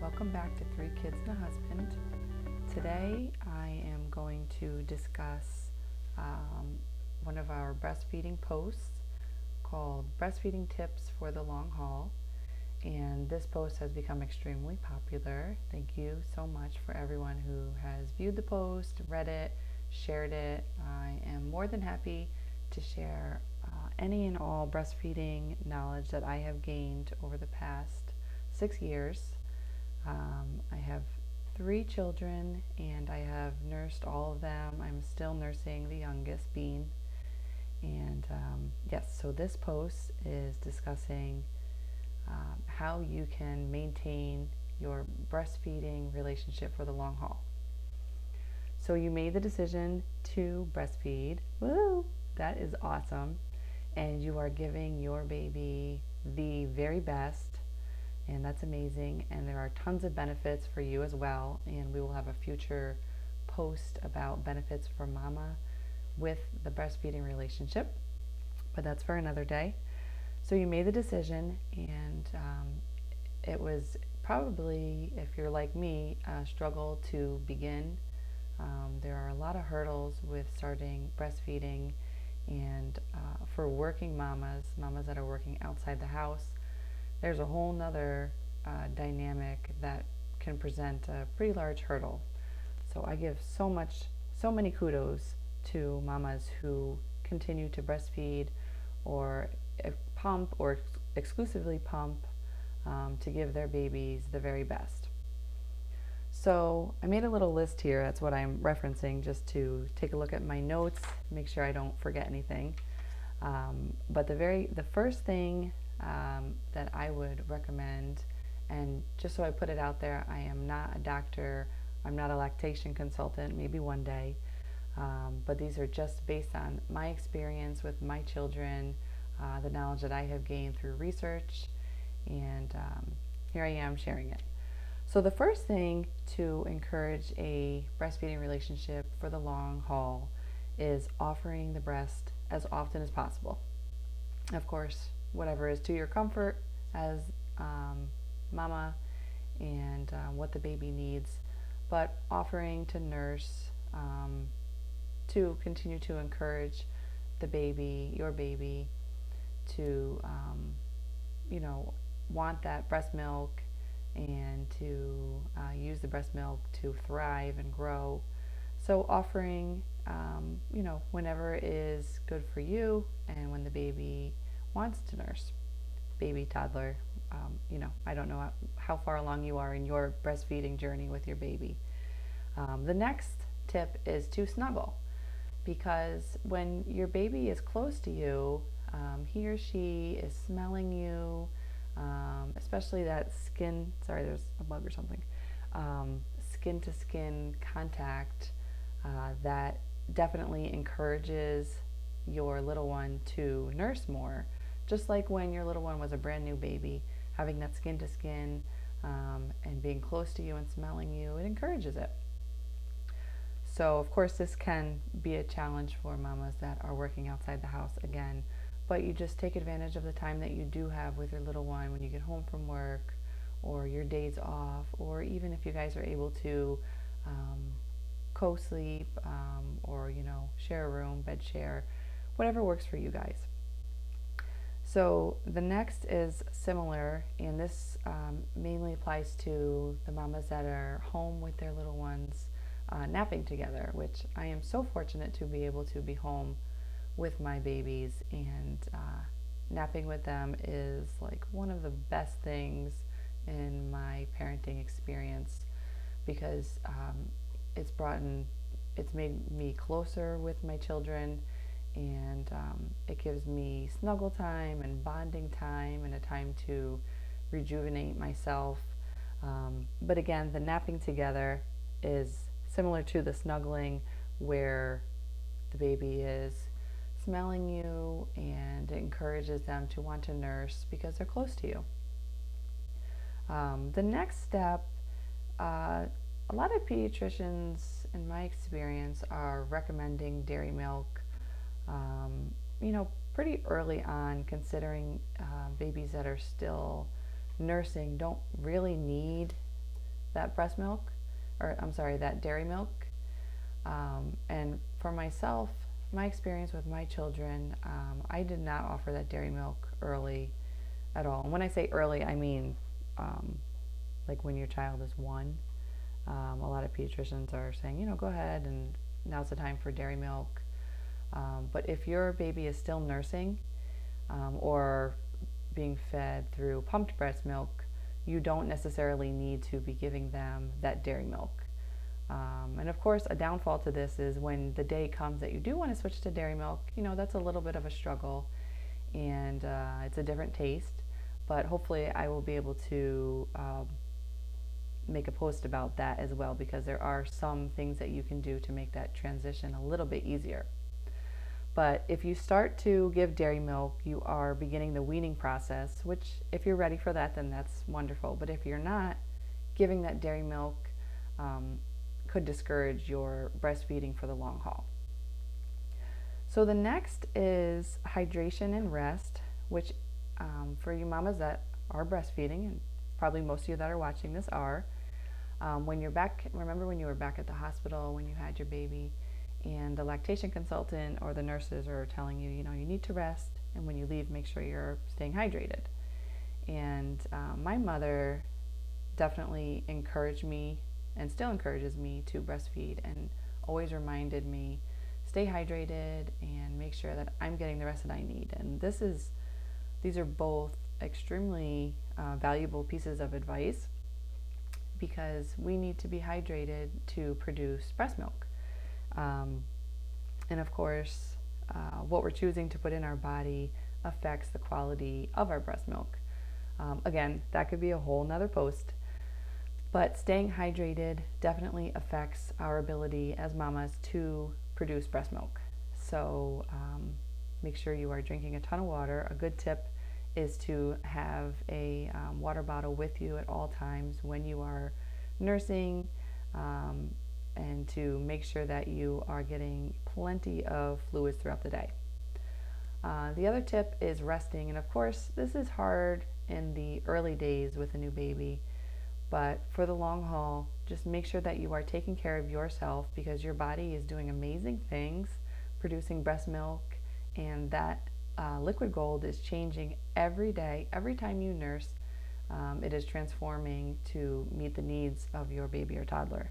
Welcome back to Three Kids and a Husband. Today I am going to discuss one of our breastfeeding posts called Breastfeeding Tips for the Long Haul. And this post has become extremely popular. Thank you so much for everyone who has viewed the post, read it, shared it. I am more than happy to share any and all breastfeeding knowledge that I have gained over the past 6 years. I have 3 children and I have nursed all of them. I'm still nursing the youngest, Bean. And yes, so this post is discussing how you can maintain your breastfeeding relationship for the long haul. So you made the decision to breastfeed. Woo! That is awesome. And you are giving your baby the very best. And that's amazing, and there are tons of benefits for you as well, and we will have a future post about benefits for mama with the breastfeeding relationship, but that's for another day. So you made the decision, and it was probably, if you're like me, a struggle to begin. There are a lot of hurdles with starting breastfeeding, and for working mamas that are working outside the house, there's a whole nother dynamic that can present a pretty large hurdle. So I give so many kudos to mamas who continue to breastfeed or pump or exclusively pump to give their babies the very best. So I made a little list here. That's what I'm referencing, just to take a look at my notes, make sure I don't forget anything. But the first thing that I would recommend, and just so I put it out there, I am not a doctor, I'm not a lactation consultant, maybe one day, but these are just based on my experience with my children, the knowledge that I have gained through research, and here I am sharing it. So the first thing to encourage a breastfeeding relationship for the long haul is offering the breast as often as possible. Of course, whatever is to your comfort as mama and what the baby needs, but offering to nurse, to continue to encourage the baby, your baby, to want that breast milk and to use the breast milk to thrive and grow. So offering whenever is good for you and when the baby wants to nurse, baby, toddler, I don't know how far along you are in your breastfeeding journey with your baby. The next tip is to snuggle, because when your baby is close to you, he or she is smelling you, especially that skin, sorry, there's a bug or something, skin to skin contact, that definitely encourages your little one to nurse more. Just like when your little one was a brand new baby, having that skin to skin and being close to you and smelling you, it encourages it. So of course this can be a challenge for mamas that are working outside the house again, but you just take advantage of the time that you do have with your little one when you get home from work or your days off, or even if you guys are able to co-sleep or share a room, bed share, whatever works for you guys. So the next is similar, and this mainly applies to the mamas that are home with their little ones napping together, which I am so fortunate to be able to be home with my babies, and napping with them is like one of the best things in my parenting experience, because it's made me closer with my children, and it gives me snuggle time and bonding time and a time to rejuvenate myself. But again, the napping together is similar to the snuggling, where the baby is smelling you and it encourages them to want to nurse because they're close to you. The next step, a lot of pediatricians, in my experience, are recommending dairy milk pretty early on, considering babies that are still nursing don't really need that breast milk, or I'm sorry, that dairy milk. And for myself, my experience with my children, I did not offer that dairy milk early at all. And when I say early, I mean like when your child is 1. A lot of pediatricians are saying, go ahead and now's the time for dairy milk. But if your baby is still nursing or being fed through pumped breast milk, you don't necessarily need to be giving them that dairy milk. And of course, a downfall to this is when the day comes that you do want to switch to dairy milk, that's a little bit of a struggle, and it's a different taste. But hopefully I will be able to make a post about that as well, because there are some things that you can do to make that transition a little bit easier. But if you start to give dairy milk, you are beginning the weaning process, which if you're ready for that, then that's wonderful. But if you're not, giving that dairy milk could discourage your breastfeeding for the long haul. So the next is hydration and rest, which for you mamas that are breastfeeding, and probably most of you that are watching this are, when you're back, remember when you were back at the hospital when you had your baby, and the lactation consultant or the nurses are telling you, you need to rest, and when you leave, make sure you're staying hydrated. And my mother definitely encouraged me and still encourages me to breastfeed, and always reminded me, stay hydrated and make sure that I'm getting the rest that I need. And these are both extremely valuable pieces of advice, because we need to be hydrated to produce breast milk. And of course, what we're choosing to put in our body affects the quality of our breast milk. Again, that could be a whole nother post, but staying hydrated definitely affects our ability as mamas to produce breast milk. So make sure you are drinking a ton of water. A good tip is to have a water bottle with you at all times when you are nursing, and to make sure that you are getting plenty of fluids throughout the day. The other tip is resting, and of course this is hard in the early days with a new baby, but for the long haul, just make sure that you are taking care of yourself, because your body is doing amazing things producing breast milk, and that liquid gold is changing every day. Every time you nurse, it is transforming to meet the needs of your baby or toddler.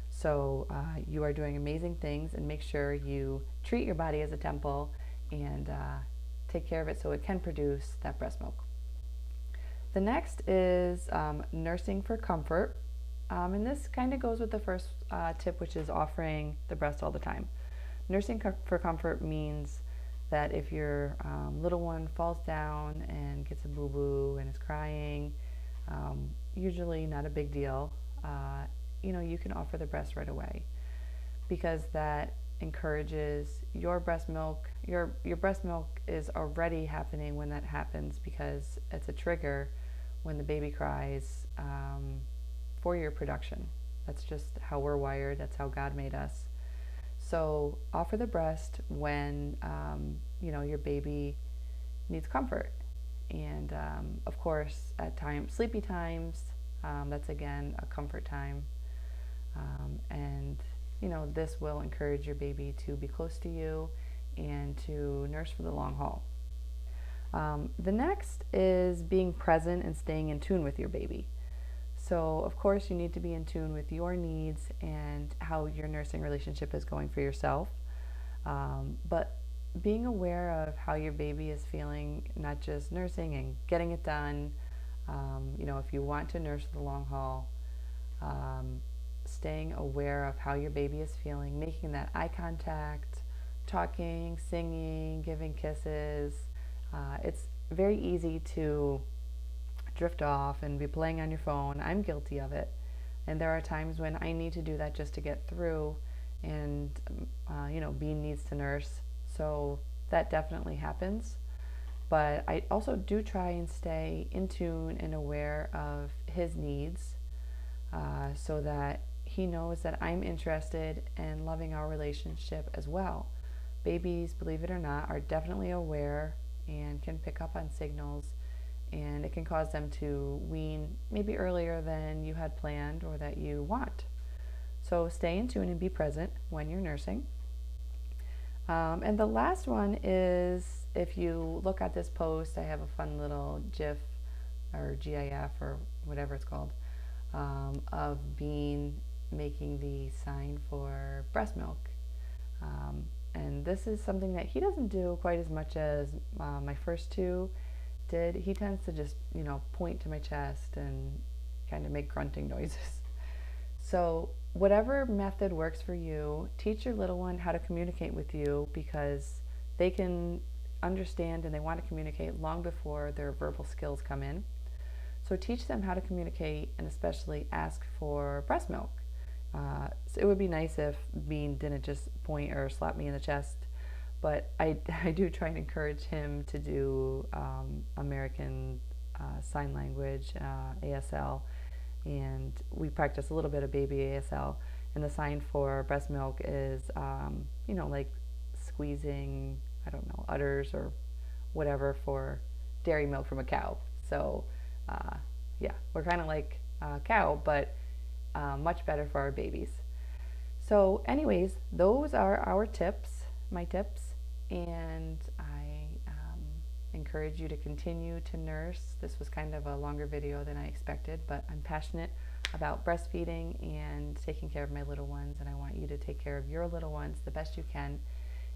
So you are doing amazing things, and make sure you treat your body as a temple and take care of it so it can produce that breast milk. The next is nursing for comfort. And this kind of goes with the first tip, which is offering the breast all the time. Nursing for comfort means that if your little one falls down and gets a boo-boo and is crying, usually not a big deal, you can offer the breast right away, because that encourages your breast milk. Your breast milk is already happening when that happens, because it's a trigger when the baby cries for your production. That's just how we're wired. That's how God made us. So offer the breast when your baby needs comfort, and of course at sleepy times, that's again a comfort time, and this will encourage your baby to be close to you and to nurse for the long haul. The next is being present and staying in tune with your baby. So of course you need to be in tune with your needs and how your nursing relationship is going for yourself. But being aware of how your baby is feeling, not just nursing and getting it done. If you want to nurse the long haul, staying aware of how your baby is feeling, making that eye contact, talking, singing, giving kisses. It's very easy to drift off and be playing on your phone. I'm guilty of it, and there are times when I need to do that just to get through, and Bean needs to nurse, so that definitely happens. But I also do try and stay in tune and aware of his needs, so that he knows that I'm interested in loving our relationship as well. Babies, believe it or not, are definitely aware and can pick up on signals, and it can cause them to wean maybe earlier than you had planned or that you want. So stay in tune and be present when you're nursing. And the last one is, if you look at this post, I have a fun little GIF or GIF or whatever it's called, of Bean making the sign for breast milk. And this is something that he doesn't do quite as much as my first two did. He tends to just, point to my chest and kind of make grunting noises. So whatever method works for you, teach your little one how to communicate with you, because they can understand and they want to communicate long before their verbal skills come in. So teach them how to communicate, and especially ask for breast milk. So it would be nice if Bean didn't just point or slap me in the chest, but I do try and encourage him to do American Sign Language, ASL, and we practice a little bit of baby ASL, and the sign for breast milk is, like squeezing, udders or whatever for dairy milk from a cow. So, we're kind of like a cow, but much better for our babies. So anyways, those are our tips, my tips, and I encourage you to continue to nurse. This was kind of a longer video than I expected, but I'm passionate about breastfeeding and taking care of my little ones, and I want you to take care of your little ones the best you can,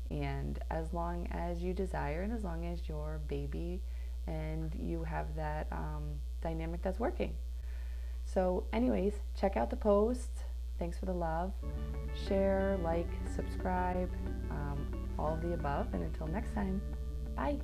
and as long as you desire, and as long as your baby and you have that dynamic that's working. So anyways, check out the post. Thanks for the love. Share, like, subscribe, all of the above. And until next time, bye.